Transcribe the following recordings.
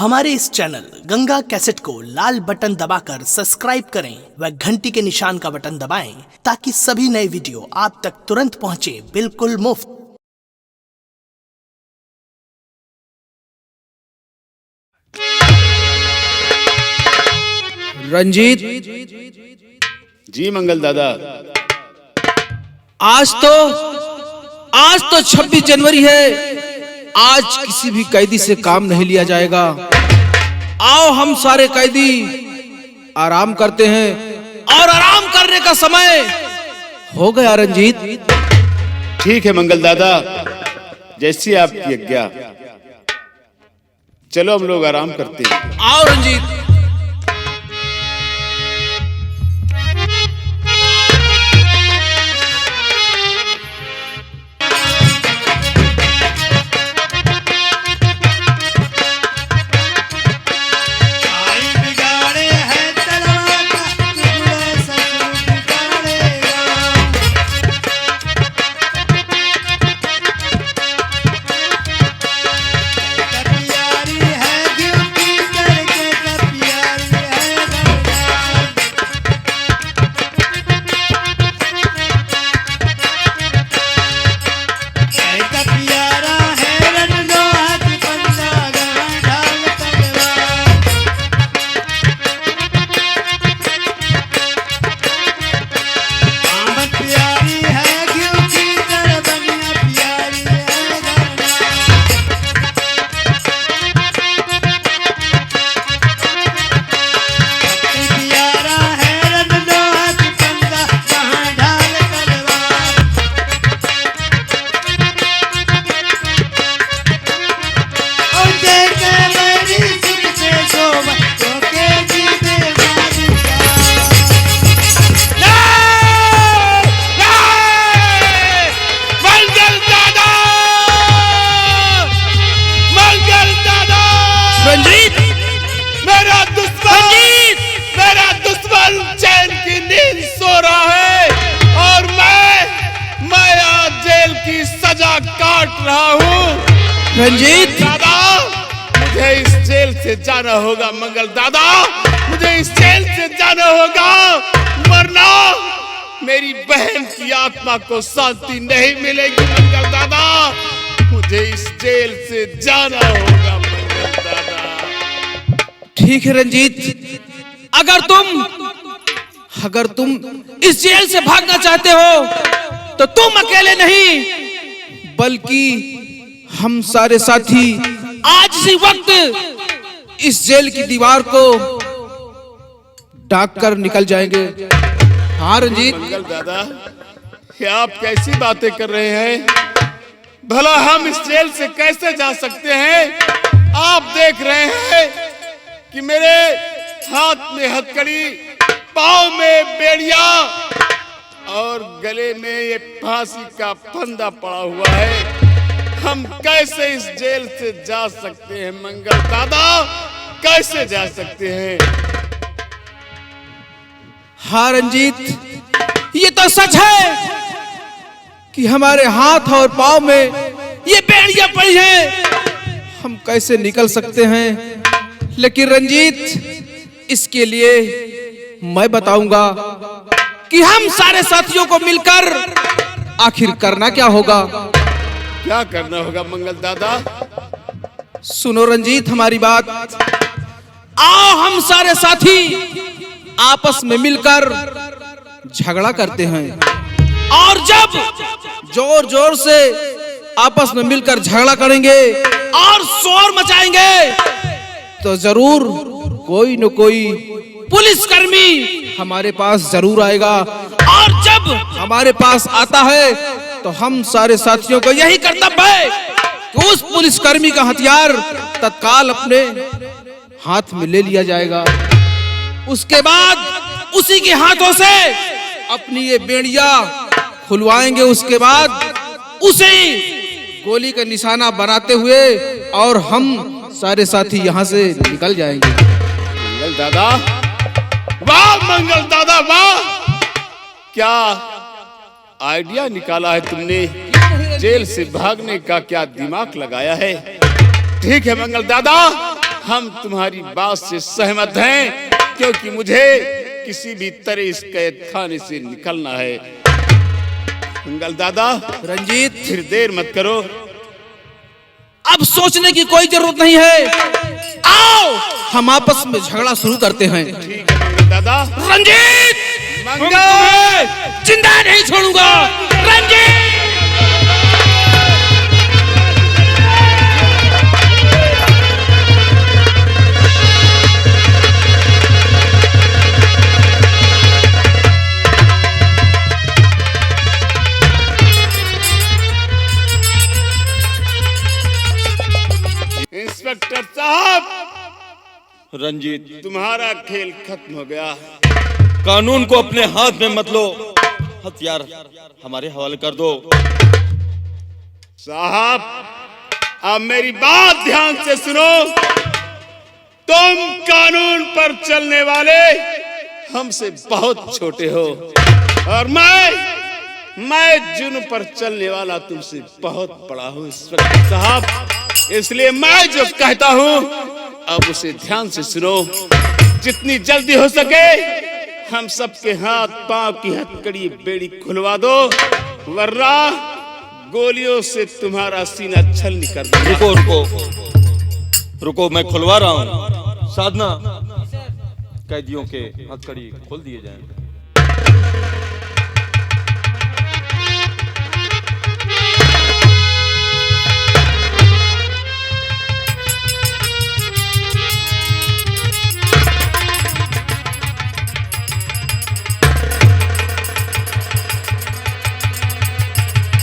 हमारे इस channel Ganga cassette को लाल बटन दबाकर सब्सक्राइब करें व घंटी के निशान का बटन दबाएं ताकि सभी नए वीडियो आप तक तुरंत पहुंचे बिल्कुल मुफ्त। रंजीत जी मंगल दादा। आज तो 26 जनवरी है। आज किसी भी कैदी से काम नहीं लिया जाएगा। आओ हम सारे कैदी आराम करते हैं और आराम करने का समय हो गया। रंजीत ठीक है मंगल दादा, जैसी आपकी आज्ञा। चलो हम लोग आराम करते हैं। आओ रंजीत। काट रहा हूँ रंजीत दादा, मुझे इस जेल से जाना होगा। मंगल दादा, मुझे इस जेल से जाना होगा, वरना मेरी बहन की आत्मा को शांति नहीं मिलेगी। मंगल दादा, मुझे इस जेल से जाना होगा। मंगल दादा ठीक है रंजीत, अगर तुम इस जेल से भागना चाहते हो तो तुम अकेले नहीं बल्कि हम सारे साथी आज इसी वक्त इस जेल की दीवार को ढाक कर निकल जाएंगे। हाँ रंजीत। मंगल दादा, ये आप कैसी बातें कर रहे हैं? भला हम इस जेल से कैसे जा सकते हैं? आप देख रहे हैं कि मेरे हाथ में हथकड़ी, पांव में बेड़िया और गले में ये फांसी का फंदा पड़ा हुआ है। हम कैसे इस जेल से जा सकते हैं? मंगल दादा, कैसे जा सकते हैं? हाँ रंजीत, ये तो सच है कि हमारे हाथ और पांव में ये बेड़ियां पड़ी हैं। हम कैसे निकल सकते हैं? लेकिन रंजीत, इसके लिए मैं बताऊंगा कि हम सारे साथियों को मिलकर आखिर करना क्या होगा। क्या करना होगा मंगल दादा? सुनो रंजीत हमारी बात। आओ हम सारे साथी आपस में मिलकर झगड़ा करते हैं, और जब जोर जोर से आपस में मिलकर झगड़ा करेंगे और शोर मचाएंगे तो जरूर कोई न कोई पुलिसकर्मी हमारे पास जरूर आएगा। और जब हमारे पास आता है तो हम सारे साथियों को यही कर्तव्य है कि उस पुलिसकर्मी का हथियार तत्काल अपने हाथ में ले लिया जाएगा। उसके बाद उसी के हाथों से अपनी ये बेड़िया खुलवाएंगे। उसके बाद उसे गोली का निशाना बनाते हुए और हम सारे साथी यहाँ से निकल जाएंगे। मंगल दादा, वाह मंगल दादा वाह, क्या आइडिया निकाला है तुमने। जेल से भागने का क्या दिमाग लगाया है। ठीक है मंगल दादा, हम तुम्हारी बात से सहमत हैं, क्योंकि मुझे किसी भी तरह इस कैद खाने से निकलना है। मंगल दादा, रंजीत, फिर देर मत करो। अब सोचने की कोई जरूरत नहीं है, आओ हम आपस में झगड़ा शुरू करते हैं। ठीक है मंगल दादा। रंजीत, मंगल, जिंदा नहीं छोड़ूंगा। रंजीत, इंस्पेक्टर साहब, रंजीत, तुम्हारा खेल खत्म हो गया। कानून को अपने हाथ में मत लो, हथियार हमारे हवाले कर दो। साहब, अब मेरी बात ध्यान से सुनो। तुम कानून पर चलने वाले हमसे बहुत छोटे हो, और मैं जुर्म पर चलने वाला तुमसे बहुत बड़ा हूँ इंस्पेक्टर साहब। इसलिए मैं जो कहता हूँ अब उसे ध्यान से सुनो। जितनी जल्दी हो सके हम सबके हाथ पांव की हथकड़ी बेड़ी खुलवा दो, वरना गोलियों से तुम्हारा सीना छलनी कर दूंगा। रुको रुको रुको, मैं खुलवा रहा हूँ। साधना, कैदियों के हथकड़ी खोल दिए जाएं।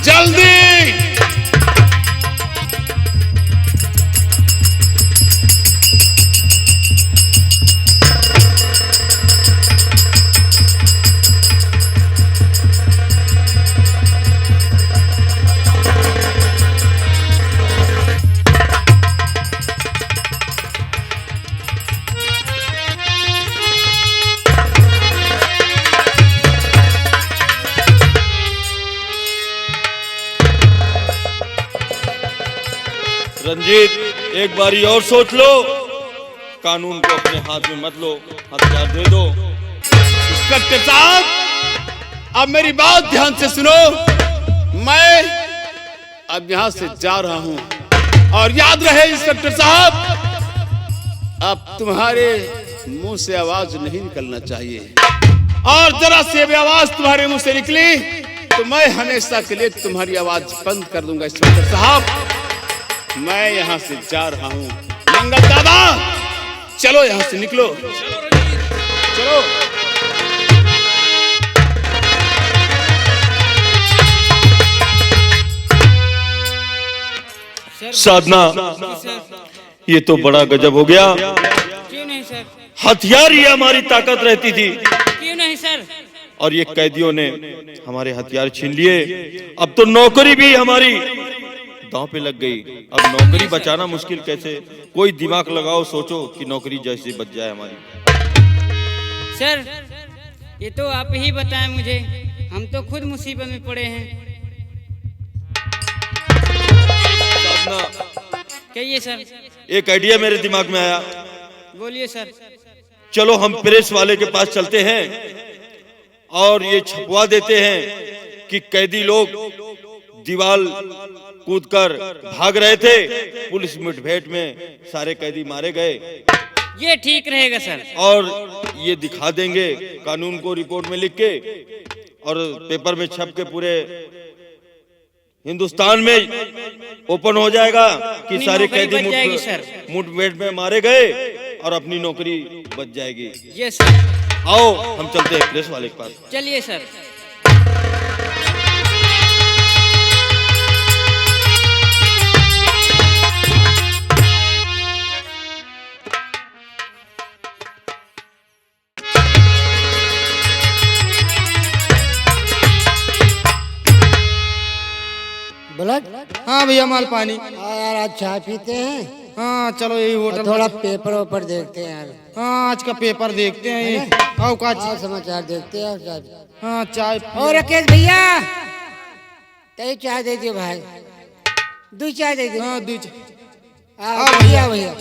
जल्दी। रंजीत, एक बारी और सोच लो। कानून को अपने हाथ में मत लो, हथियार दे दो। इंस्पेक्टर साहब, अब मेरी बात ध्यान से सुनो। मैं अब यहाँ से जा रहा हूँ, और याद रहे इंस्पेक्टर साहब, अब तुम्हारे मुंह से आवाज नहीं निकलना चाहिए, और जरा से भी आवाज तुम्हारे मुंह से निकली तो मैं हमेशा के लिए तुम्हारी आवाज बंद कर दूंगा। इंस्पेक्टर साहब, मैं यहाँ से जा रहा हूँ। मंगल दादा, चलो यहाँ से निकलो। चलो। साधना, ये तो बड़ा गजब हो गया। क्यों नहीं सर? हथियार ही हमारी ताकत रहती थी, क्यों नहीं सर? और ये कैदियों ने हमारे हथियार छीन लिए। अब तो नौकरी भी हमारी दांव पे लग गई। अब नौकरी बचाना मुश्किल कैसे? कोई दिमाग लगाओ, सोचो कि नौकरी जैसे बच जाए हमारी। सर, ये तो आप ही बताएं मुझे, हम तो खुद मुसीबत में पड़े हैं। साधना, कहिए सर। एक आइडिया मेरे दिमाग में आया। बोलिए सर। चलो हम प्रेस वाले के पास चलते हैं और ये छपवा देते हैं कि कैदी लोग दीवार कूदकर भाग रहे थे, पुलिस मुठभेड़ में सारे कैदी मारे गए। ये ठीक रहेगा सर। और ये दिखा देंगे कानून को रिपोर्ट में लिख के, और पेपर में छप के पूरे हिंदुस्तान में ओपन हो जाएगा कि सारे कैदी मुठभेड़ में मारे गए और अपनी नौकरी बच जाएगी। ये सर। आओ हम चलते हैं प्रेस वाले के पास। चलिए सर। ब्लड? हाँ भैया, माल पानी। यार आज चाय पीते हैं। हाँ चलो यही होटल। थोड़ा पेपर ऊपर देखते हैं यार। हाँ आज का पेपर देखते हैं। ये आओ का समाचार देखते हैं यार। हाँ चाय। और राकेश भैया, कई चाय दे दियो भाई, 2 चाय दे दियो। हाँ 2 भैया भैया।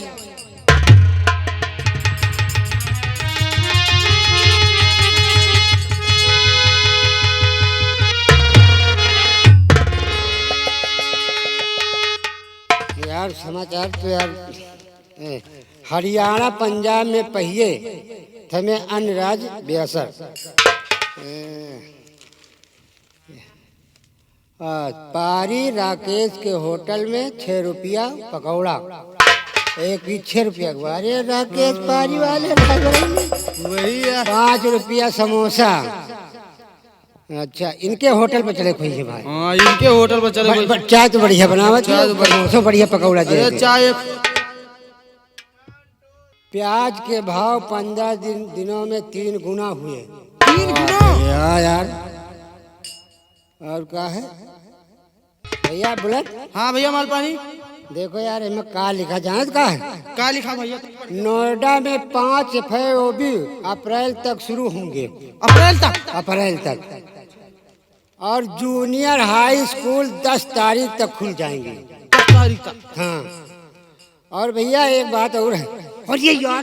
समाचार तो यार हरियाणा पंजाब में पहिए थमे अन्य राज्य बेअसर। पारी राकेश के होटल में 6 रुपया पकौड़ा, एक भी 6 रुपया। अरे राकेश पारी वाले वही है। 5 रुपया समोसा। अच्छा, इनके होटल पर चले खोइए भाई। हाँ, इनके होटल पर चले भाई। चाय तो बढ़िया बनावा, चाय तो बढ़िया पकौड़ा दे। चाय प्याज के भाव 15 दिनों में 3 गुना हुए। 3 गुना यार। और क्या है भैया बुलेट? हाँ भैया माल पानी। देखो यार इनमें का लिखा जानत का है? का लिखा भैया? नोएडा में 5 FOB अप्रैल तक शुरू होंगे। अप्रैल तक? अप्रैल तक। और जूनियर हाई स्कूल 10 तारीख तक खुल जाएंगे। 10 तारीख तक? हाँ। और भैया एक बात और है। और ये यार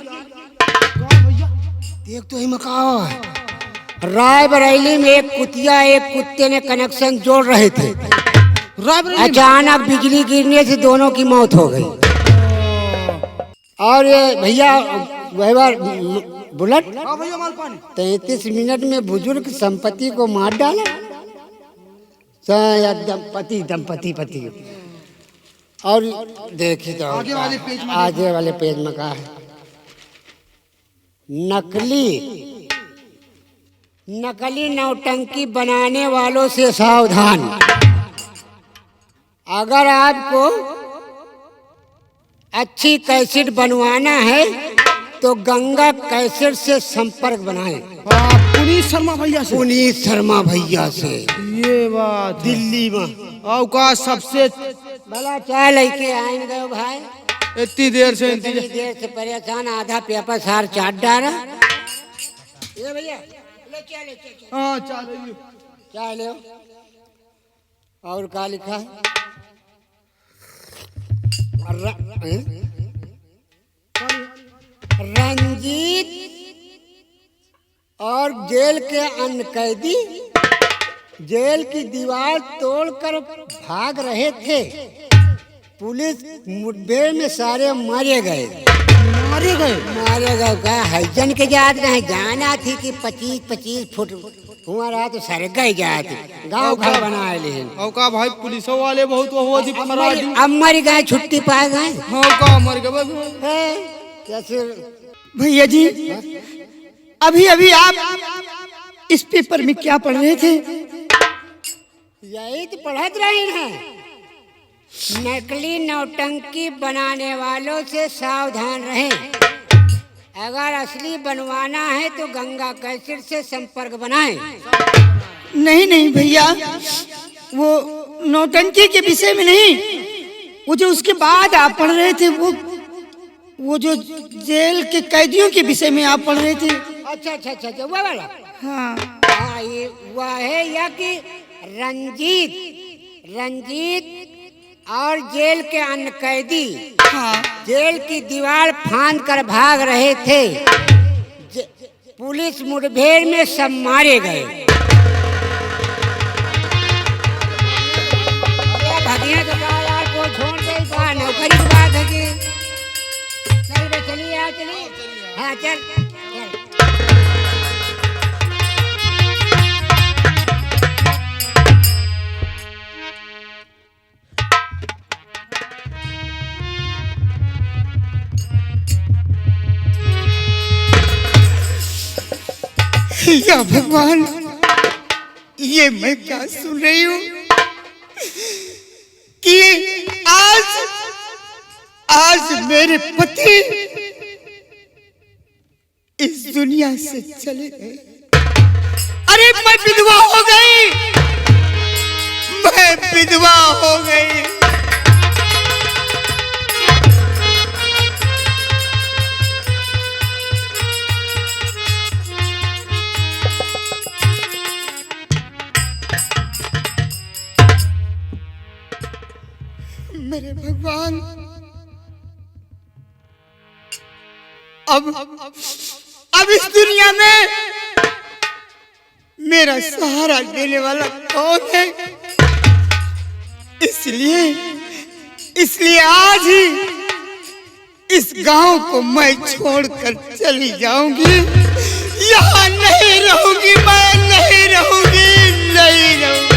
देख तो ही मकाओ है। रायबरेली में एक कुतिया एक कुत्ते ने कनेक्शन जोड़ रहे थे। अचानक बिजली गिरने से दोनों की मौत हो गई। और ये भैया बुलेट 33 मिनट में बुजुर्ग संपत्ति को मार डाला। दंपति। और देखिए तो आगे वाले पेज में कहा है, नकली नौटंकी बनाने वालों से सावधान। अगर आपको अच्छी कैसेट बनवाना है तो गंगा कैसेट से संपर्क बनाएं। पुनीत शर्मा भैया से? पुनीत शर्मा भैया से। ये बात दिल्ली में अवकाश सबसे भला चाय लेके आए गए भाई। इतनी देर से परेशान, आधा पेपर सार चाट डाला। ये भैया ले हाँ चाय ले। और क्या लिखा है? रंजीत और जेल के अन्य कैदी जेल की दीवार तोड़कर भाग रहे थे। पुलिस मुठभेड़ में सारे मारे गए। क्या हजन के जात रहे जाना थी कि 25-25 फुट हुआ रहा तो सर गए जाते गाँव घर बनाए लेकिन। का भाई पुलिसों वाले बहुत अब मर गए, छुट्टी पा गए। मर गए कैसे भैया जी? अभी आप इस पेपर में क्या पढ़ रहे थे? यही तो पढ़त रहे हैं। नकली नौटंकी बनाने वालों से सावधान रहें। अगर असली बनवाना है तो गंगा कैसेट से संपर्क बनाएं। नहीं भैया, वो नौटंकी के विषय में नहीं, वो जो उसके बाद आप पढ़ रहे थे वो जो जेल के कैदियों के विषय में आप पढ़ रहे थे। अच्छा वो वाला। हाँ ये हुआ है या कि रंजीत और जेल के अन्य कैदी जेल की दीवार फांद कर भाग रहे थे। पुलिस मुठभेड़ में सब मारे गए। भगिया तो यार को छोड़ दे, नौकरी की बात है कि चलिए हाँ चल। या भगवान, ये मैं क्या सुन रही हूँ कि आज मेरे पति इस दुनिया से चले गए। अरे मैं विधवा हो गई। मेरे भगवान, अब इस दुनिया में मेरा सहारा देने वाला कौन है? इसलिए आज ही इस गांव को मैं छोड़कर चली जाऊंगी। यहाँ नहीं रहूंगी, मैं नहीं रहूंगी, नहीं रहूंगी।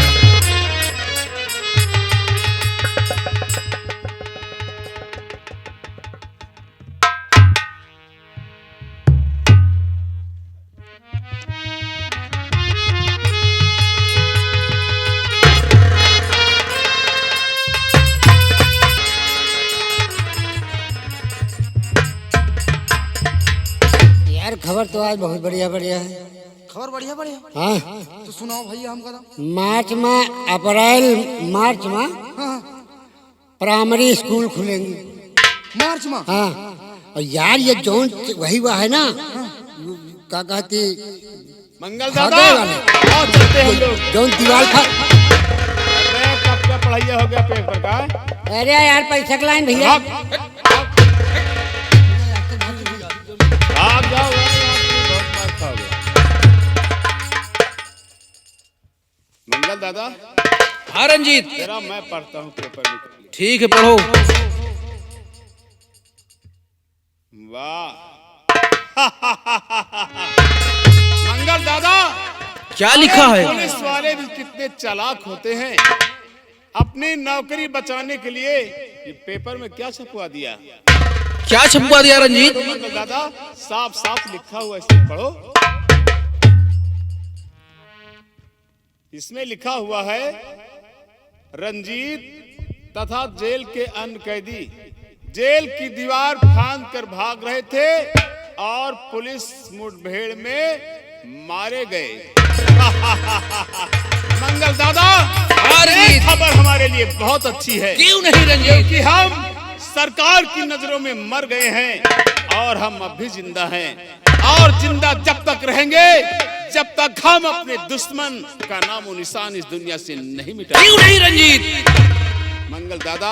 यार खबर तो आज बहुत बढ़िया बढ़िया है। खबर बढ़िया बढ़िया। हाँ, तो सुनाओ भैया हमका तो। मार्च में, अप्रैल मार्च में प्राइमरी स्कूल खुलेंगे। मार्च में? हाँ, और यार ये जौन वही हुआ है ना, क्या कहती, मंगल दादा, भागे वाले। आओ चलते हैं हम लोग। जौन दीवार खा। अरे कब क्या पढ़ाई हो गया पेपर का? अरे यार पैसा का लाइन भैया। आप जाओ, बहुत मार खाओगे। मंगल दादा, हाँ रंजीत। जरा मैं पढ़ता हूँ पेपर में। ठीक है, पढ़ो। वाह मंगल दादा, क्या लिखा है? पुलिस वाले भी कितने चालाक होते हैं। अपनी नौकरी बचाने के लिए ये पेपर में क्या छपवा दिया? क्या छपवा दिया रंजीत? मंगल दादा, साफ साफ लिखा हुआ, इसे पढ़ो। इसमें लिखा हुआ है, रंजीत तथा जेल के अन्य कैदी जेल की दीवार फांद कर भाग रहे थे और पुलिस मुठभेड़ में मारे गए। मंगल दादा, ये खबर हमारे लिए बहुत अच्छी है। क्यों नहीं रंजीत? क्योंकि हम सरकार की नजरों में मर गए हैं और हम अब भी जिंदा हैं, और जिंदा जब तक रहेंगे जब तक हम अपने दुश्मन का नामो निशान इस दुनिया से नहीं मिटा। क्यों नहीं रंजीत? मंगल दादा,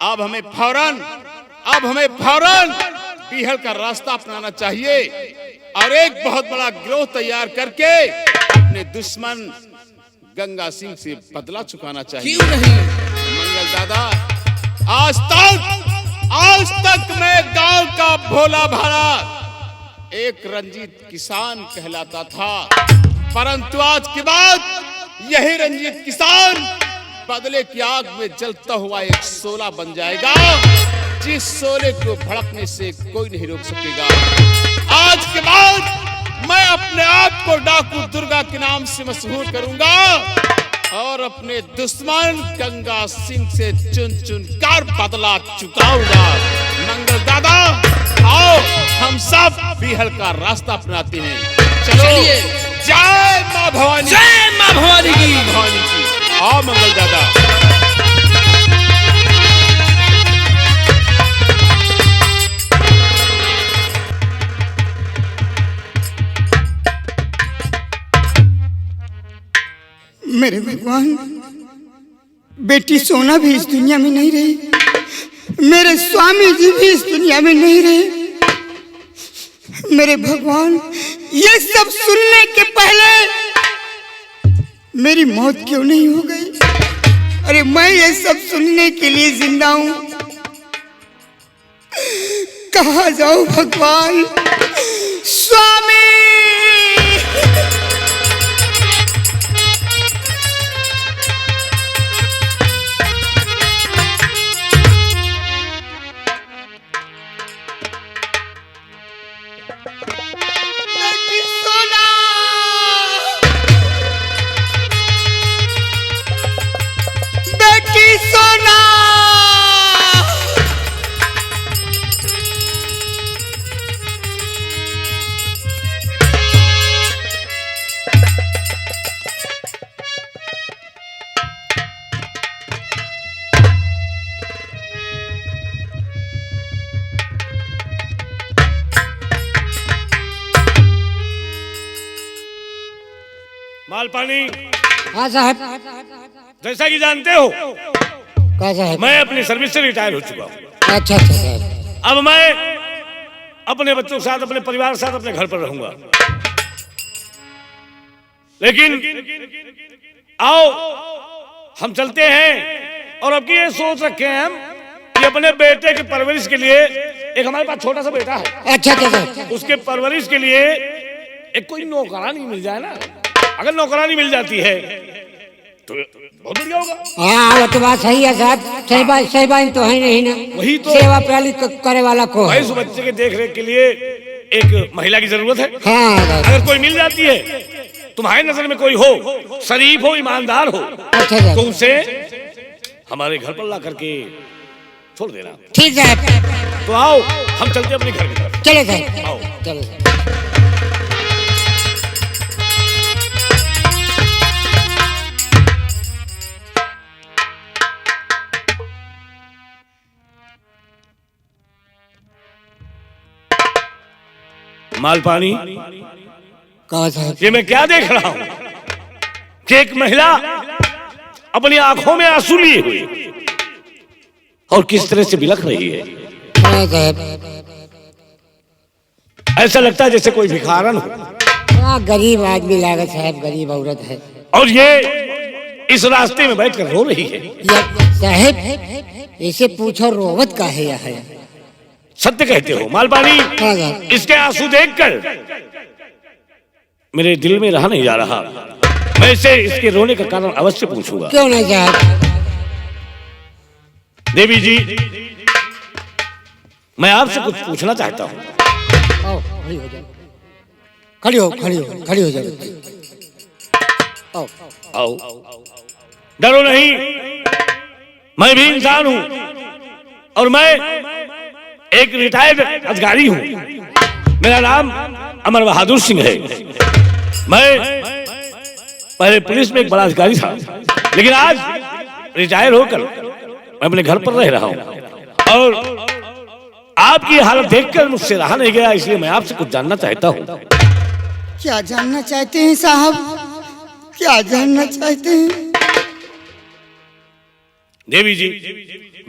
अब हमें फौरन पीहल का रास्ता अपनाना चाहिए और एक बहुत बड़ा गिरोह तैयार करके अपने दुश्मन गंगा सिंह से बदला चुकाना चाहिए। क्यों नहीं? मंगल दादा, आज तक मैं गांव का भोला भाला एक रंजीत किसान कहलाता था, परंतु आज के बाद यही रंजीत किसान बदले की आग में जलता हुआ एक शोला बन जाएगा, जिस शोले को भड़कने से कोई नहीं रोक सकेगा। आज के बाद मैं अपने आप को डाकू दुर्गा के नाम से मशहूर करूंगा और अपने दुश्मन गंगा सिंह से चुन चुन कर बदला चुकाऊंगा। मंगल दादा, आओ हम सब पीहल का रास्ता अपनाते हैं। चलो, जय मां भवानी, जय मां भवानी की। भवानी की। आओ मंगल दादा। मेरे भगवान, बेटी सोना भी इस दुनिया में नहीं रही, मेरे स्वामी जी भी इस दुनिया में नहीं रहे। मेरे भगवान, ये सब सुनने के पहले मेरी मौत क्यों नहीं हो गई? अरे मैं ये सब सुनने के लिए जिंदा हूं। कहाँ जाऊं भगवान? स्वामी, मालपानी, हाँ साहब। जैसा कि जानते हो, क्या साहब? मैं अपनी सर्विस से रिटायर हो चुका हूँ। अच्छा अच्छा साहब। अब मैं अपने बच्चों के साथ, अपने परिवार के साथ अपने घर पर रहूंगा। लेकिन आओ हम चलते हैं और अब की ये सोच रखे हैं हम कि अपने बेटे की परवरिश के लिए, एक हमारे पास छोटा सा बेटा है, अच्छा अच्छा, उसके परवरिश के लिए एक कोई नौकरानी मिल जाए ना। अगर नौकरानी मिल जाती है तो बहुत बढ़िया होगा। हाँ वो तो बात सही है साहब, सही बात तो है नहीं ना। वही तो सेवा पहले करे वाला को है। इस बच्चे के देख रेख के लिए एक महिला की जरूरत है। हाँ अगर कोई मिल जाती है, तुम्हारी नजर में कोई हो, शरीफ हो, ईमानदार हो, अच्छा तो उसे हमारे घर पर ला करके छोड़ देना। ठीक है, तो आओ हम चलते अपने घर की तरफ। चले साहब, आओ। चलो। मालपानी, कहा साहब? ये मैं क्या देख रहा हूं कि एक महिला अपनी आंखों में आंसू लिए हुई और किस तरह से बिलख रही है। हाँ साहब, ऐसा लगता है जैसे कोई भिखारन हो। हाँ गरीब आदमी लागत साहब, गरीब औरत है। और ये इस रास्ते में बैठकर रो रही है। या साहब इसे पूछो रोवत का है या है? सत्य कहते हो मालपानी, हाँ साहब। इसके आंसू देखकर मेरे दिल में रहा नहीं जा रहा। मैं इसे इसके रोने का कारण अवश्य पूछूंगा। क्यों नहीं साहब? देवी जी, मैं आपसे कुछ पूछना चाहता हूँ। आओ खड़ी हो जाओ, खड़ी हो जाओ। आओ आओ, डरो नहीं, मैं भी इंसान हूं और मैं एक रिटायर्ड अधिकारी हूं। मेरा नाम अमर बहादुर सिंह है। मैं पहले पुलिस में एक बड़ा अधिकारी था, लेकिन आज रिटायर होकर मैं अपने घर पर रह रहा हूं और आपकी हालत देखकर मुझसे रहा नहीं गया, इसलिए मैं आपसे कुछ जानना चाहता हूं। क्या जानना चाहते हैं साहब? क्या जानना चाहते हैं? देवी जी,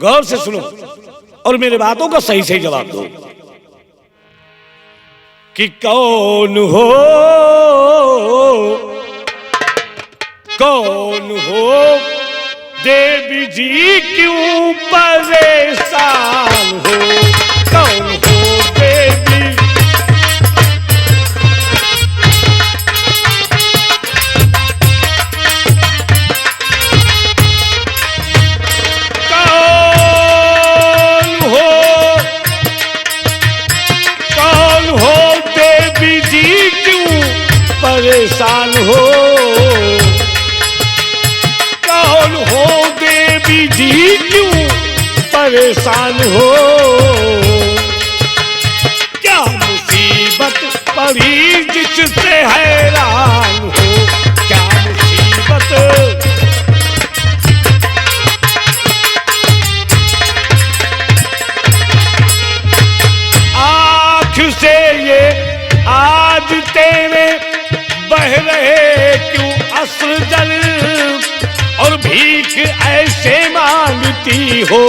गौर से सुनो और मेरे बातों का सही सही जवाब दो कि कौन हो देवी जी, क्यों परेशान हो? कौन हो देवी? कौन हो देवी जी, क्यों परेशान हो? कौन हो देवी जी, क्यों परेशान हो? क्या मुसीबत पड़ी जिससे हैरान हो? क्या मुसीबत? आँख से ये आज तेरे बह रहे क्यों अश्रु जल, और भीख ऐसे मांगती हो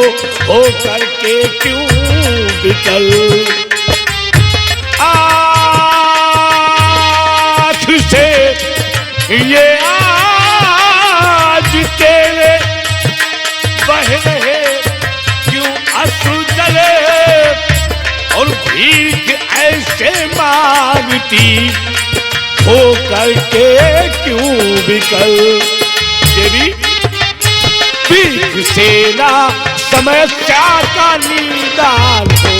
करके क्यों विकल? आँख से ये आज तेरे बह रहे क्यों अश्रु जले, और भीख ऐसे मांगती हो करके क्यों विकल? देवी, भीख से ना समस्या का निदान हो।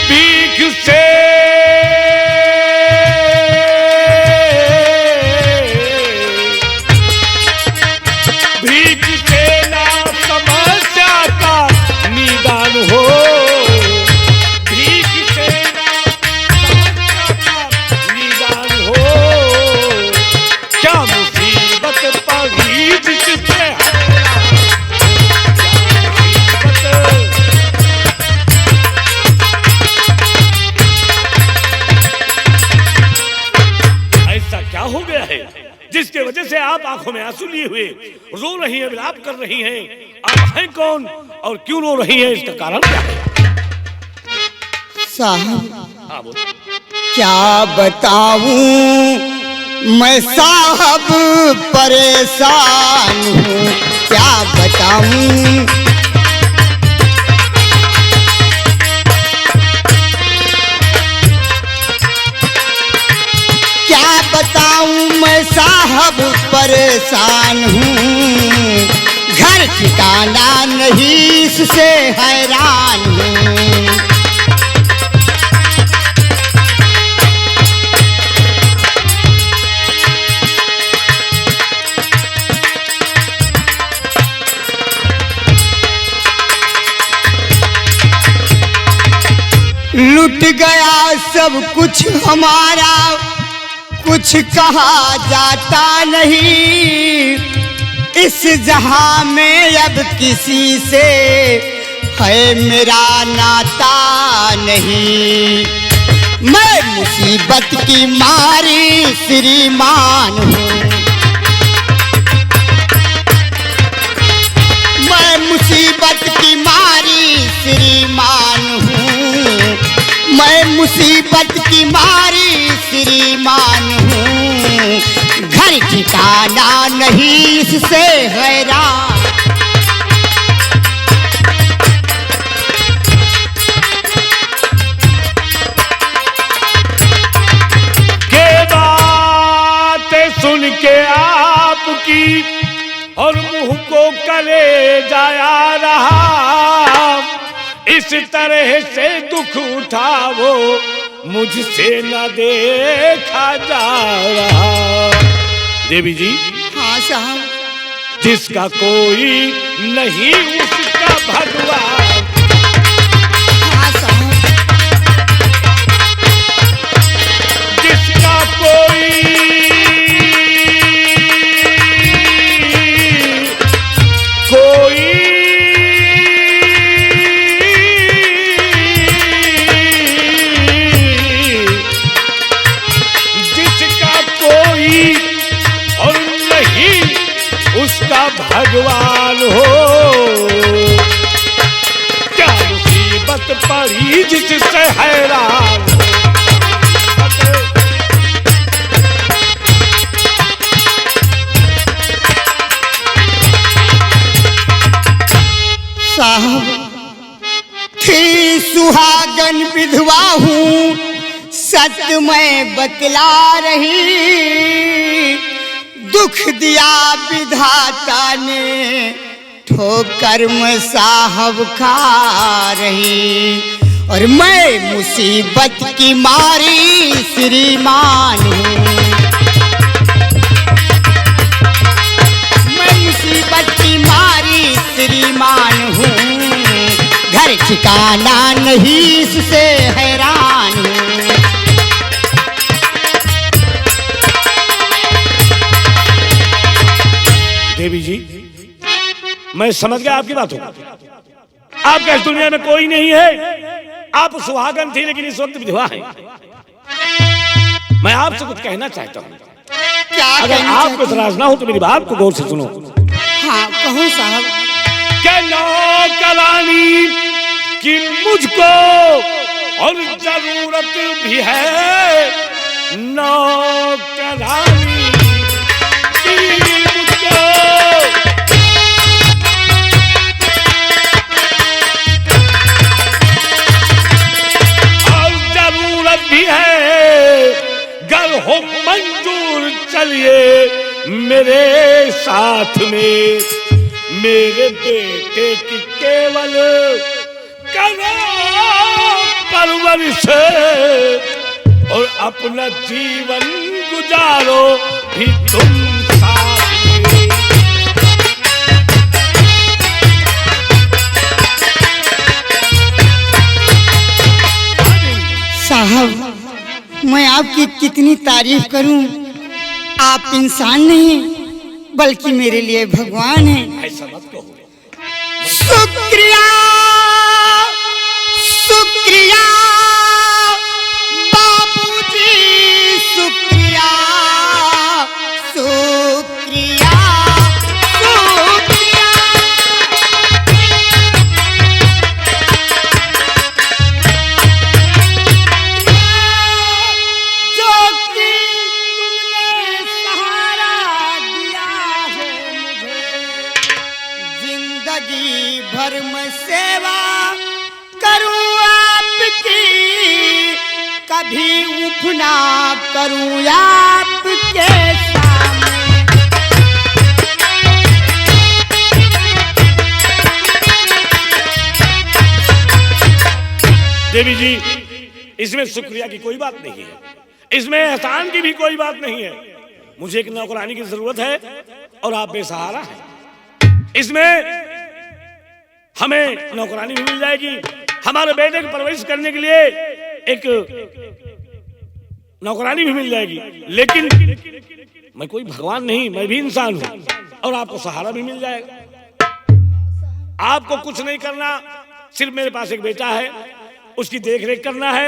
भीख से ना समस्या का निदान हो। भीख से ना समस्या का निदान हो। क्या मुसीबत पड़ी जिससे ऐसा क्या हो गया है जिसके वजह से आप आंखों में आंसू लिए हुए रो रही हैं, विलाप कर रही हैं? आप हैं कौन और क्यों रो रही हैं? इसका कारण क्या है? साहब हाँ बोलो। क्या बताऊं मैं साहब परेशान हूँ, क्या बताऊं। क्या बताऊं मैं साहब परेशान हूँ, घर ठिकाना नहीं इससे हैरान हूँ। लुट गया सब कुछ हमारा, कुछ कहा जाता नहीं। इस जहां में अब किसी से है मेरा नाता नहीं। मैं मुसीबत की मारी श्रीमान हूँ, मैं मुसीबत की मारी श्रीमान हूँ, मैं मुसीबत की मारी श्रीमान हूँ। घर ठिकाना नहीं इससे हैरान। के बातें सुन के आपकी और मुंह को कले जाया रहा। इस तरह से दुख उठा वो मुझसे न देखा जा रहा। देवी जी, हाँ साहब। जिसका कोई नहीं उसका भगवान। हाँ साहब। जिसका कोई और नहीं उसका भगवान हो। क्या मुसीबत पड़ी जिससे हैरान हो। साहब थी सुहागन विधवा हूँ, सत्य मैं बतला रही। दुख दिया विधाता ने, ठोकर में साहब खा रही। और मैं मुसीबत की मारी श्रीमान हूँ, मैं मुसीबत की मारी श्रीमान हूँ। घर ठिकाना नहीं इससे हैरान हूँ। देवी जी, मैं समझ गया आपकी बातों को। आपका इस दुनिया में कोई नहीं है। आप सुहागन थी लेकिन इस वक्त विधवा हैं। मैं आपसे कुछ कहना चाहता हूँ। अगर आपको इतराज ना हो तो मेरी बात को गौर से सुनो। हाँ कहो साहब। क्या नौकरानी कि मुझको और जरूरत भी है। नौकरानी की मुझको और जरूरत भी है। गर हो मंजूर चलिए मेरे साथ में। मेरे बेटे की केवल करो परवरिश और अपना जीवन गुजारो भी तुम साथ में। साहब मैं आपकी कितनी तारीफ करूं। आप इंसान नहीं बल्कि मेरे लिए भगवान हैं। ऐसा मत कहो। शुक्रिया शुक्रिया बापूजी, शुक्रिया शुक्रिया शुक्रिया। जो कि तुमने जिंदगी भर मैं सेवा करूं आपकी, कभी उफ ना करूं आपके सामने। देवी जी, इसमें शुक्रिया की कोई बात नहीं है, इसमें एहसान की भी कोई बात नहीं है। मुझे एक नौकरानी की जरूरत है और आप बेसहारा हैं। इसमें हमें नौकरानी भी मिल जाएगी, हमारे बेटे की परवरिश करने के लिए एक नौकरानी भी मिल जाएगी। लेकिन मैं कोई भगवान नहीं, मैं भी इंसान हूं और आपको सहारा भी मिल जाएगा। आपको कुछ नहीं करना, सिर्फ मेरे पास एक बेटा है, उसकी देखरेख करना है,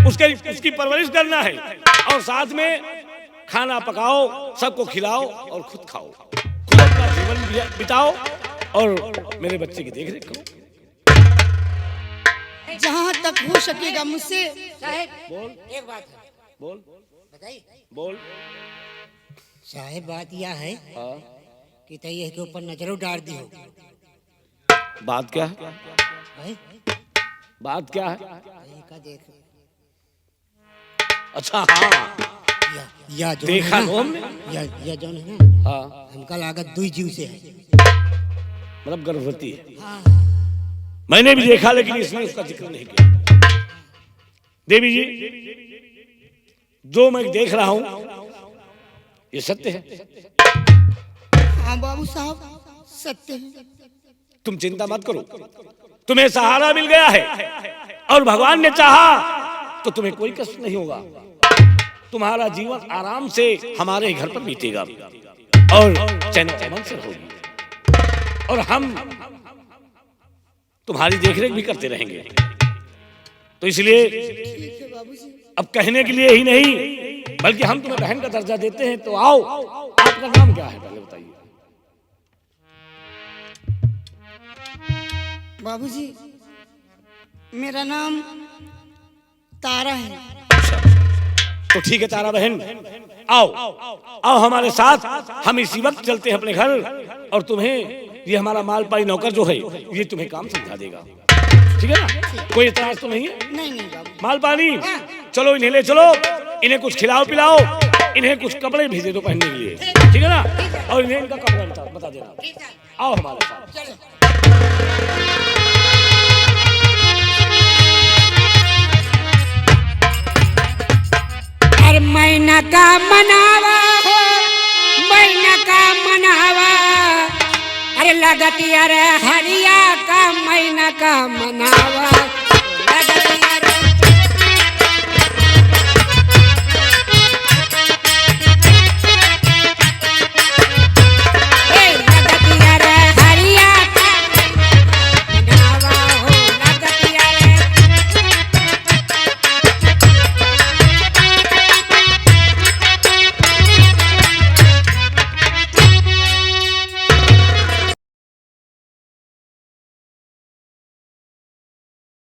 उसकी परवरिश करना है और साथ में खाना पकाओ, सबको खिलाओ और खुद खाओ, खुद अपना जीवन बिताओ और मेरे बच्चे की देखरेख करो। जहाँ तक हो सकेगा मुझसे। साहब बोल एक बात है, बोल बताइए। बोल। साहब बात यह है हाँ, कि तैये के ऊपर नजरों डाल दी हो। बात क्या है? है? बात क्या है? तैये का देख अच्छा हाँ, या जो देखा है ना, तो हमने। या जो है ना, हाँ, हमका लागत दुई जीव से है। मतलब गर्भवती है। मैंने भी देखा लेकिन इसमें उसका जिक्र नहीं किया। देवी जी, जो मैं देख रहा हूं ये सत्य है। हाँ बाबू साहब, सत्य है। तुम चिंता मत करो, तुम्हें सहारा मिल गया है और भगवान ने चाहा तो तुम्हें कोई कष्ट नहीं होगा। तुम्हारा जीवन आराम से हमारे घर पर बीतेगा और चैन अमन से होगी और हम तुम्हारी देखरेख भी करते रहेंगे। तो इसलिए अब कहने के लिए ही नहीं बल्कि हम तुम्हें बहन का दर्जा देते हैं। तो आओ, आपका नाम क्या है पहले बताइए। बाबूजी, मेरा नाम तारा है। तो ठीक है तारा बहन, आओ आओ हमारे साथ, हम इसी वक्त चलते हैं अपने घर और तुम्हें ये हमारा मालपाई नौकर जो है ये तुम्हें काम समझा देगा। ठीक है ना? कोई इतराज तो नहीं है? नहीं नहीं बाबू। मालपानी, चलो इन्हें ले चलो, इन्हें कुछ खिलाओ पिलाओ, इन्हें कुछ कपड़े भेजे दो पहनने के लिए। ठीक है ना? और इन्हें इनका कपड़ा बता देना। आओ हमारे साथ। अरे महीना का मनावा हो, महीना का मनावा, अरे लगती अरे हरिया का महीना का मनावा।